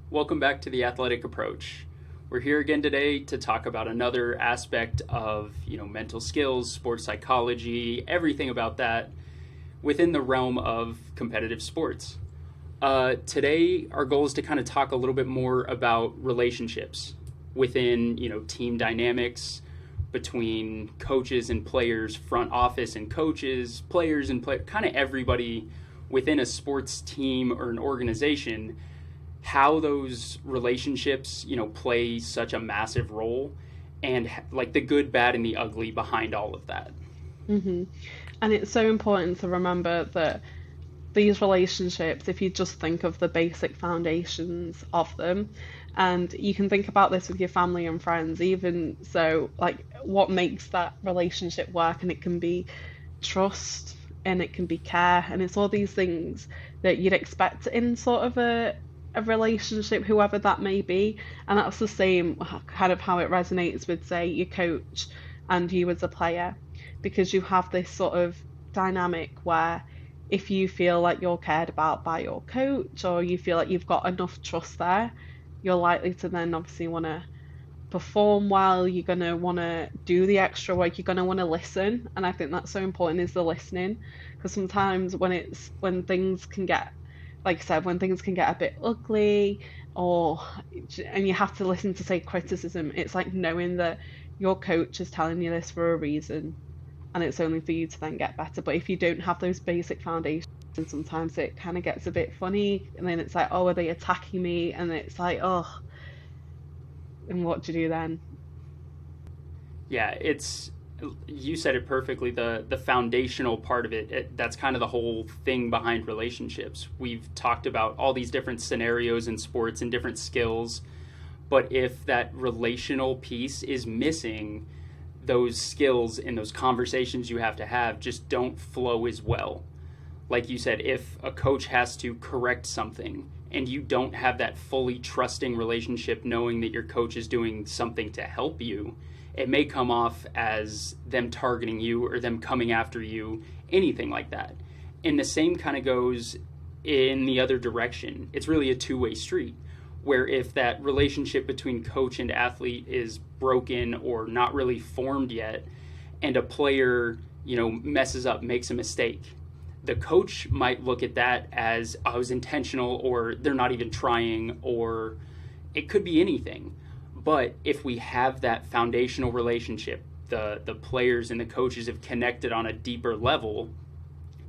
Welcome back to the Athletic Approach. We're here again today to talk about another aspect of, mental skills, sports psychology, everything about that within the realm of competitive sports. Today, our goal is to kind of talk a little bit more about relationships within, team dynamics between coaches and players, front office and coaches, players and kind of everybody within a sports team or an organization, how those relationships, play such a massive role, and like the good, bad, and the ugly behind all of that. hmm And it's so important to remember that these relationships, if you just think of the basic foundations of them, and you can think about this with your family and friends, even so, like what makes that relationship work, and it can be trust and it can be care, and it's all these things that you'd expect in sort of a relationship, whoever that may be. And that's the same kind of how it resonates with, say, your coach and you as a player, because you have this sort of dynamic where if you feel like you're cared about by your coach or you feel like you've got enough trust there, you're likely to then obviously want to perform well, you're going to want to do the extra work, you're going to want to listen. And I think that's so important, is the listening, because sometimes when things can get, like I said, when things can get a bit ugly, or and you have to listen to, say, criticism, it's like knowing that your coach is telling you this for a reason, and it's only for you to then get better. But if you don't have those basic foundations, sometimes it kind of gets a bit funny, and then it's like, oh, are they attacking me? And it's like, oh, and what do you do then? Yeah, you said it perfectly. The foundational part of that's kind of the whole thing behind relationships. We've talked about all these different scenarios in sports and different skills, but if that relational piece is missing, those skills and those conversations you have to have just don't flow as well. Like you said, if a coach has to correct something and you don't have that fully trusting relationship, knowing that your coach is doing something to help you, it may come off as them targeting you or them coming after you, anything like that. And the same kind of goes in the other direction. It's really a two-way street, where if that relationship between coach and athlete is broken or not really formed yet, and a player, messes up, makes a mistake, the coach might look at that as, oh, I was intentional, or they're not even trying, or it could be anything. But if we have that foundational relationship, the players and the coaches have connected on a deeper level,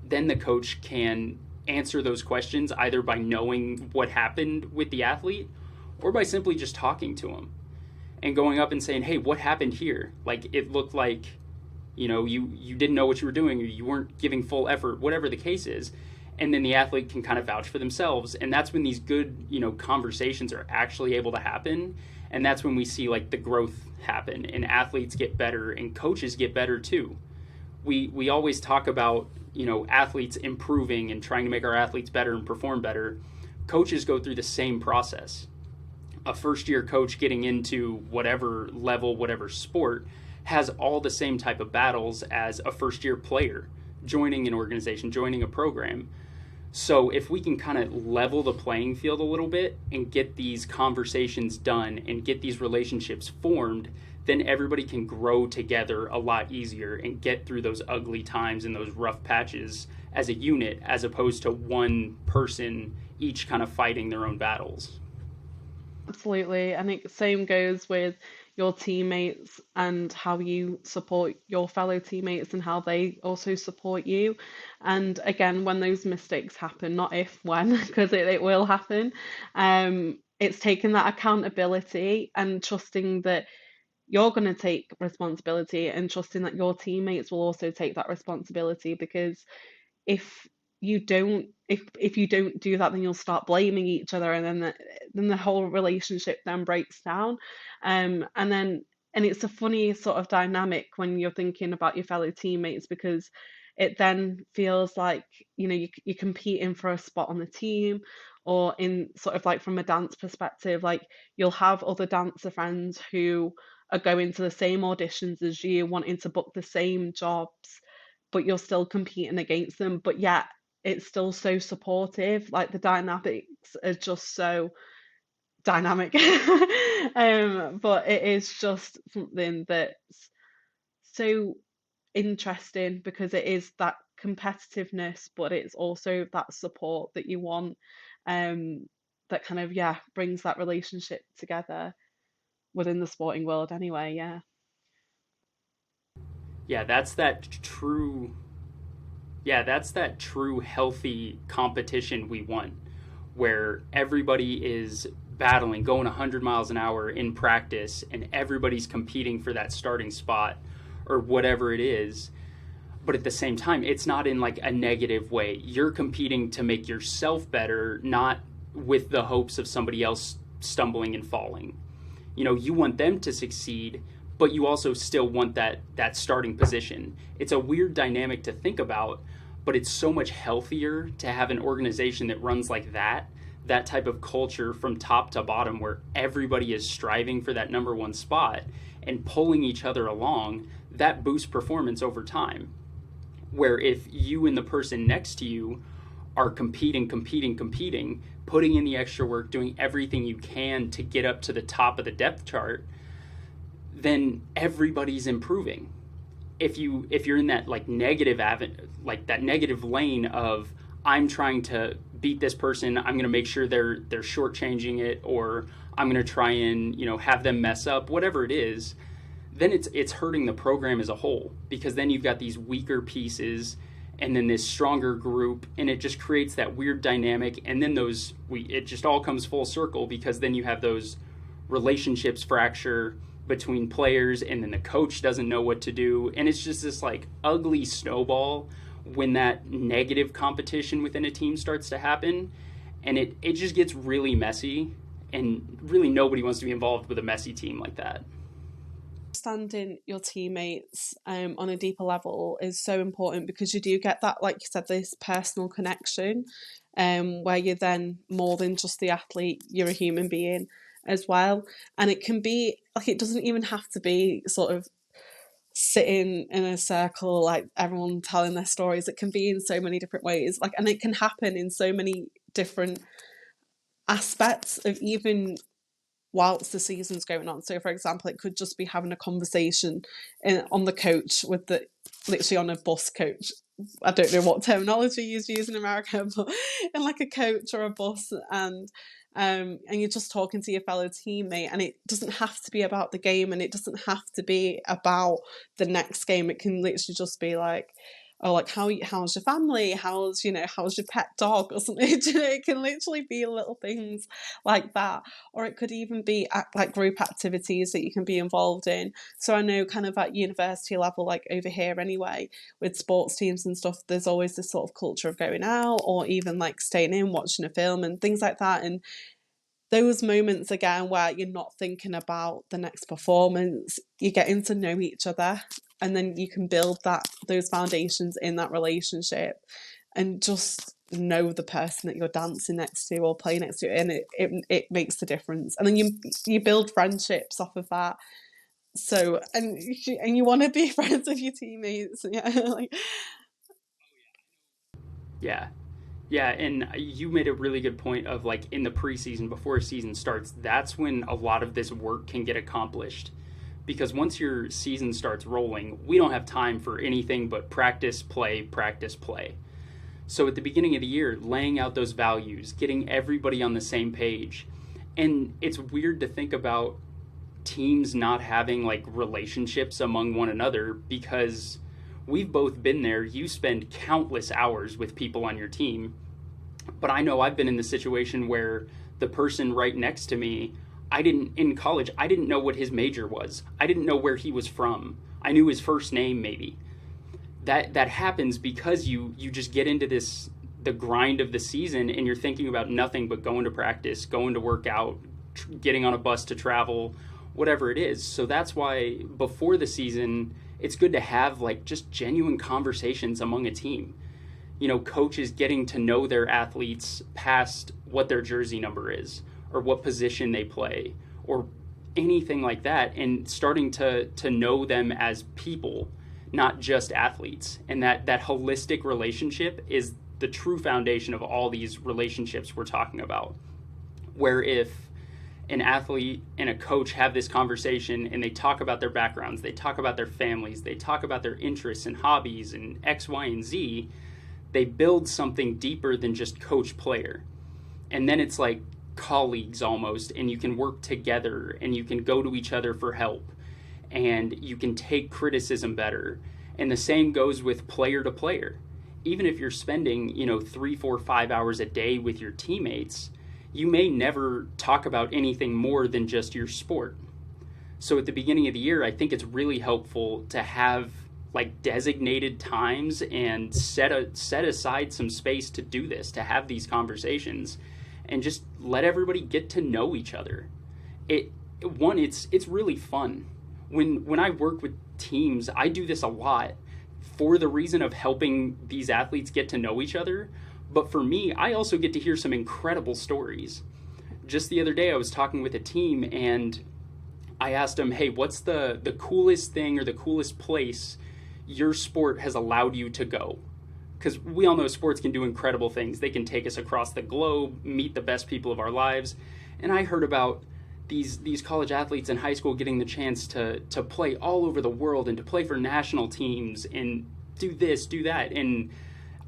then the coach can answer those questions either by knowing what happened with the athlete or by simply just talking to him and going up and saying, hey, what happened here? Like, it looked like, you didn't know what you were doing, or you weren't giving full effort, whatever the case is. And then the athlete can kind of vouch for themselves. And that's when these good, conversations are actually able to happen. And that's when we see like the growth happen and athletes get better and coaches get better too. We always talk about, athletes improving and trying to make our athletes better and perform better. Coaches go through the same process. A first year coach getting into whatever level, whatever sport, has all the same type of battles as a first year player joining an organization, joining a program. So if we can kind of level the playing field a little bit and get these conversations done and get these relationships formed, then everybody can grow together a lot easier and get through those ugly times and those rough patches as a unit, as opposed to one person each kind of fighting their own battles. Absolutely. And it same goes with your teammates and how you support your fellow teammates and how they also support you. And again, when those mistakes happen, not if, when, because it will happen, it's taking that accountability and trusting that you're going to take responsibility, and trusting that your teammates will also take that responsibility. Because if if you don't do that, then you'll start blaming each other, and then the whole relationship then breaks down. And then and it's a funny sort of dynamic when you're thinking about your fellow teammates, because it then feels like, you're competing for a spot on the team, or in sort of like from a dance perspective, like you'll have other dancer friends who are going to the same auditions as you, wanting to book the same jobs, but you're still competing against them. But yet it's still so supportive. Like the dynamics are just so dynamic. But it is just something that's so interesting because it is that competitiveness, but it's also that support that you want, um, that kind of, yeah, brings that relationship together within the sporting world anyway, yeah. Yeah, that's that true healthy competition we want, where everybody is battling, going 100 miles an hour in practice, and everybody's competing for that starting spot or whatever it is. But at the same time, it's not in like a negative way. You're competing to make yourself better, not with the hopes of somebody else stumbling and falling. You want them to succeed, but you also still want that starting position. It's a weird dynamic to think about, but it's so much healthier to have an organization that runs like that type of culture from top to bottom, where everybody is striving for that number one spot and pulling each other along. That boosts performance over time. Where if you and the person next to you are competing, putting in the extra work, doing everything you can to get up to the top of the depth chart, then everybody's improving. If you're in that like like that negative lane of, I'm trying to beat this person, I'm going to make sure they're shortchanging it, or I'm going to try and have them mess up, whatever it is, then it's hurting the program as a whole, because then you've got these weaker pieces and then this stronger group, and it just creates that weird dynamic. And then it just all comes full circle, because then you have those relationships fracture between players, and then the coach doesn't know what to do, and it's just this like ugly snowball when that negative competition within a team starts to happen, and it just gets really messy, and really nobody wants to be involved with a messy team like that. Understanding your teammates on a deeper level is so important, because you do get that, like you said, this personal connection, where you're then more than just the athlete, you're a human being as well. And it can be like, it doesn't even have to be sort of sitting in a circle, like everyone telling their stories. It can be in so many different ways, like, and it can happen in so many different aspects of, even whilst the season's going on. So for example, it could just be having a conversation on the coach with literally on a bus coach. I don't know what terminology you use in America, but in like a coach or a bus, and you're just talking to your fellow teammate, and it doesn't have to be about the game, and it doesn't have to be about the next game. It can literally just be like, oh, like how's your family? How's your pet dog or something? It can literally be little things like that, or it could even be like group activities that you can be involved in. So I know, kind of at university level, like over here anyway, with sports teams and stuff, there's always this sort of culture of going out, or even like staying in, watching a film and things like that. And those moments again where you're not thinking about the next performance, you're getting to know each other, and then you can build those foundations in that relationship, and just know the person that you're dancing next to or playing next to, and it makes the difference. And then you build friendships off of that. So and you want to be friends with your teammates, yeah. Like, Yeah. Yeah, and you made a really good point of like, in the preseason, before a season starts, that's when a lot of this work can get accomplished. Because once your season starts rolling, we don't have time for anything but practice, play, practice, play. So at the beginning of the year, laying out those values, getting everybody on the same page. And it's weird to think about teams not having like relationships among one another, because we've both been there. You spend countless hours with people on your team, but I know I've been in the situation where the person right next to me, in college, I didn't know what his major was. I didn't know where he was from. I knew his first name maybe. That happens because you just get into the grind of the season, and you're thinking about nothing but going to practice, going to work out, getting on a bus to travel, whatever it is. So that's why before the season, it's good to have like just genuine conversations among a team. Coaches getting to know their athletes past what their jersey number is, or what position they play, or anything like that, and starting to know them as people, not just athletes. And that holistic relationship is the true foundation of all these relationships we're talking about. Where if an athlete and a coach have this conversation and they talk about their backgrounds, they talk about their families, they talk about their interests and hobbies and X, Y, and Z, they build something deeper than just coach player. And then it's like colleagues almost, and you can work together and you can go to each other for help and you can take criticism better. And the same goes with player to player. Even if you're spending, 3, 4, 5 hours a day with your teammates, you may never talk about anything more than just your sport. So at the beginning of the year, I think it's really helpful to have like designated times and set aside some space to do this, to have these conversations and just let everybody get to know each other. It's really fun. When I work with teams, I do this a lot for the reason of helping these athletes get to know each other. But for me, I also get to hear some incredible stories. Just the other day, I was talking with a team and I asked them, hey, what's the coolest thing or the coolest place your sport has allowed you to go? Because we all know sports can do incredible things. They can take us across the globe, meet the best people of our lives. And I heard about these college athletes in high school getting the chance to play all over the world and to play for national teams and do this, do that. And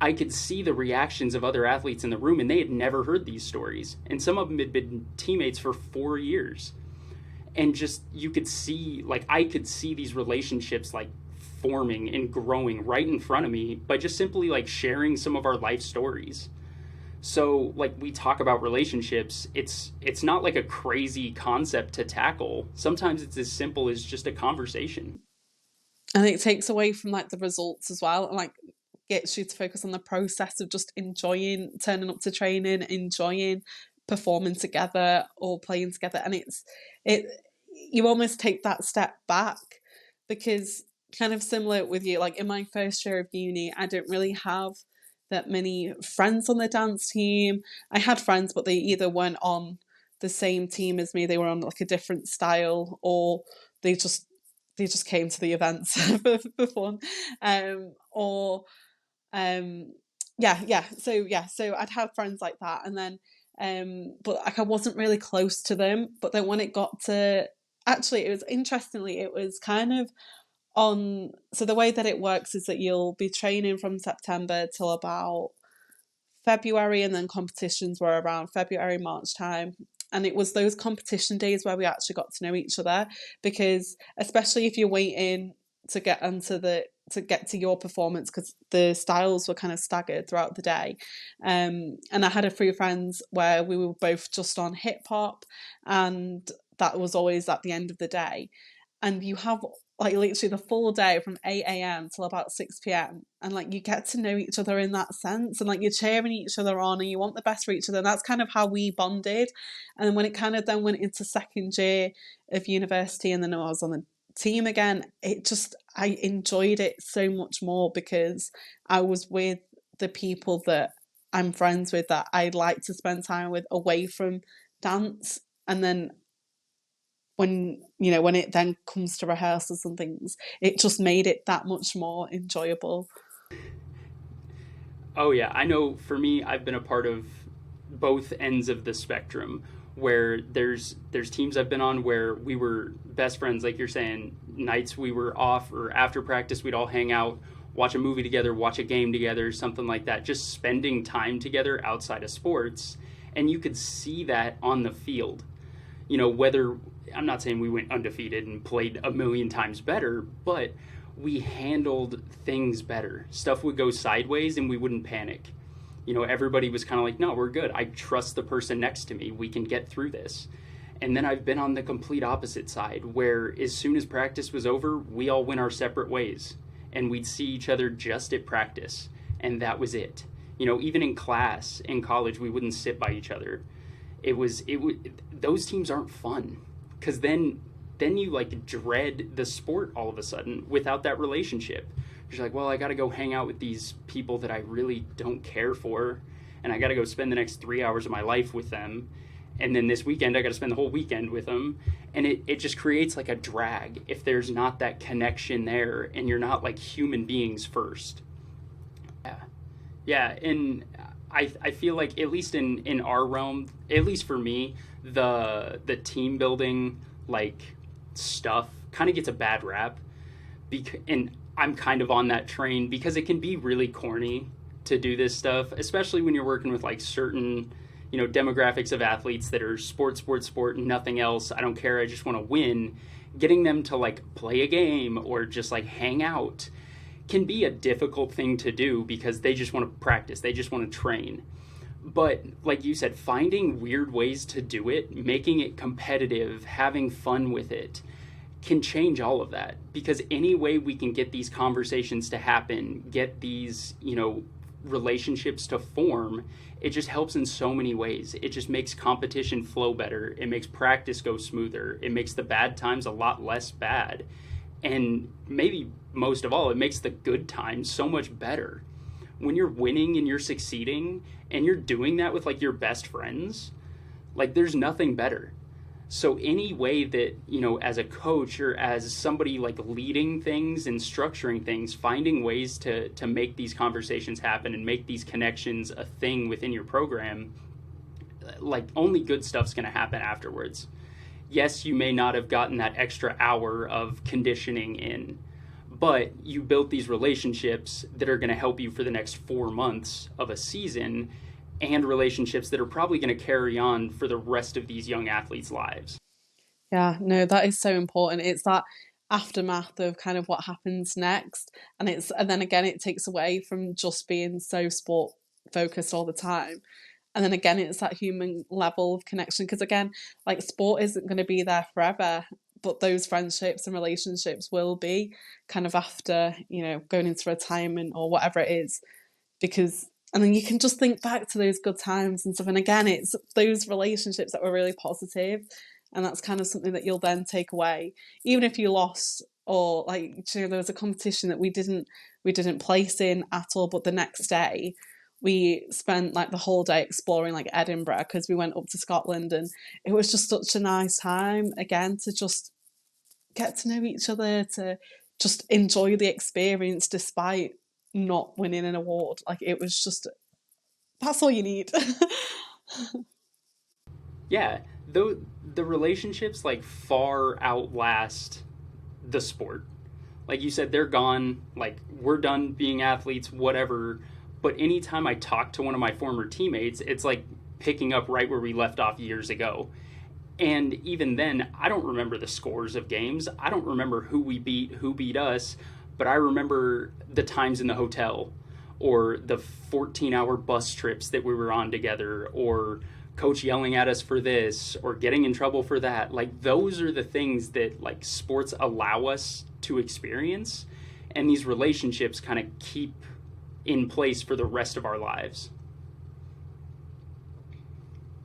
I could see the reactions of other athletes in the room, and they had never heard these stories. And some of them had been teammates for 4 years. And just, you could see, like, I could see these relationships, like, forming and growing right in front of me by just simply, like, sharing some of our life stories. So, like, we talk about relationships, it's not like a crazy concept to tackle. Sometimes it's as simple as just a conversation. And it takes away from like the results as well, and like gets you to focus on the process of just enjoying turning up to training, enjoying performing together or playing together. And it you almost take that step back, because kind of similar with you, like in my first year of uni, I didn't really have that many friends on the dance team. I had friends, but they either weren't on the same team as me, they were on like a different style, or they just came to the events for fun, or so I'd have friends like that, and then but like I wasn't really close to them. But then when it got to, actually it was, interestingly, it was kind of on, so the way that it works is that you'll be training from September till about February, and then competitions were around February, March time. And it was those competition days where we actually got to know each other, because especially if you're waiting to get to your performance, because the styles were kind of staggered throughout the day. And I had a few friends where we were both just on hip hop, and that was always at the end of the day. And you have like literally the full day from 8 a.m. till about 6 p.m. And like you get to know each other in that sense, and like you're cheering each other on and you want the best for each other. And that's kind of how we bonded. And then when it kind of then went into second year of university, and then I was on the team again, I enjoyed it so much more, because I was with the people that I'm friends with, that I like to spend time with away from dance. And then when it then comes to rehearsals and things, it just made it that much more enjoyable. Oh yeah, I know for me, I've been a part of both ends of the spectrum, where there's teams I've been on where we were best friends, like you're saying, nights we were off or after practice we'd all hang out, watch a movie together, watch a game together, something like that, just spending time together outside of sports. And you could see that on the field. Whether, I'm not saying we went undefeated and played a million times better, but we handled things better. Stuff would go sideways and we wouldn't panic. Everybody was kind of like, no, we're good. I trust the person next to me. We can get through this. And then I've been on the complete opposite side, where as soon as practice was over, we all went our separate ways. And we'd see each other just at practice. And that was it. Even in class, in college, we wouldn't sit by each other. Those teams aren't fun, because then you like dread the sport all of a sudden without that relationship. You're like, well, I got to go hang out with these people that I really don't care for, and I got to go spend the next 3 hours of my life with them, and then this weekend I got to spend the whole weekend with them, and it just creates like a drag if there's not that connection there and you're not like human beings first. Yeah, and I feel like, at least in our realm, at least for me, the team building like stuff kind of gets a bad rap, and I'm kind of on that train because it can be really corny to do this stuff, especially when you're working with like certain, demographics of athletes that are sport, nothing else. I don't care. I just want to win. Getting them to like play a game or just like hang out can be a difficult thing to do because they just want to practice. They just want to train. But like you said, finding weird ways to do it, making it competitive, having fun with it, can change all of that, because any way we can get these conversations to happen, get these, relationships to form, it just helps in so many ways. It just makes competition flow better. It makes practice go smoother. It makes the bad times a lot less bad. And maybe most of all, it makes the good times so much better. When you're winning and you're succeeding and you're doing that with like your best friends, like there's nothing better. So any way that, as a coach or as somebody like leading things and structuring things, finding ways to make these conversations happen and make these connections a thing within your program, like only good stuff's going to happen afterwards. Yes, you may not have gotten that extra hour of conditioning in, but you built these relationships that are going to help you for the next 4 months of a season, and relationships that are probably going to carry on for the rest of these young athletes' lives. Yeah, no, that is so important. It's that aftermath of kind of what happens next. And then again, it takes away from just being so sport focused all the time. And then again, it's that human level of connection. Because again, like sport isn't going to be there forever, but those friendships and relationships will be kind of after, going into retirement or whatever it is. And then you can just think back to those good times and stuff. And again, it's those relationships that were really positive, and that's kind of something that you'll then take away, even if you lost, or like, there was a competition that we didn't place in at all, but the next day we spent like the whole day exploring like Edinburgh because we went up to Scotland, and it was just such a nice time again to just get to know each other, to just enjoy the experience despite not winning an award. Like it was just, that's all you need. Yeah, though the relationships like far outlast the sport. Like you said, they're gone. Like we're done being athletes, whatever. But anytime I talk to one of my former teammates, it's like picking up right where we left off years ago. And even then, I don't remember the scores of games. I don't remember who beat us, but I remember the times in the hotel, or the 14-hour bus trips that we were on together, or coach yelling at us for this or getting in trouble for that. Like those are the things that like sports allow us to experience, and these relationships kind of keep in place for the rest of our lives.